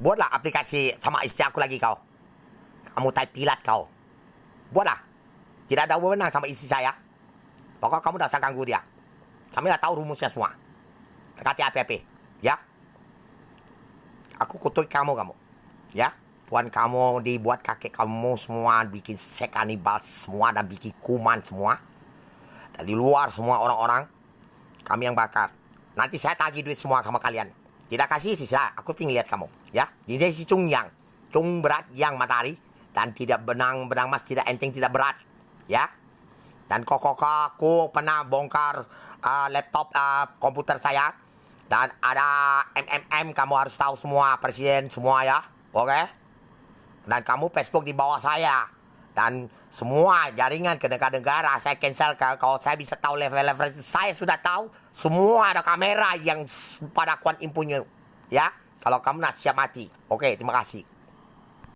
Buatlah aplikasi sama istri aku lagi kau. Kamu tai pilat kau. Buatlah. Tidak ada wewenang sama istri saya. Pokoknya kamu dah usah ganggu dia. Kami dah tahu rumusnya semua. Dekati apa-apa. Ya. Aku kutuk kamu. Ya. Tuan kamu dibuat kakek kamu semua. Bikin sek kanibal semua. Dan bikin kuman semua. Dan di luar semua orang-orang. Kami yang bakar. Nanti saya tagih duit semua sama kalian. Tidak kasih sisa. Aku pengen lihat kamu. Ya. Jadi si Cung Yang. Cung berat yang matahari. Dan tidak benang mas tidak enteng tidak berat. Ya. Dan aku pernah bongkar laptop komputer saya. Dan ada kamu harus tahu semua. Presiden semua ya. Oke. Dan kamu Facebook di bawah saya. Dan semua jaringan ke negara-negara saya cancel. Kalau saya bisa tahu level-level itu. Saya sudah tahu. Semua ada kamera yang pada Kuan Im punya. Ya. Kalau kamu nak siap mati. Oke, terima kasih.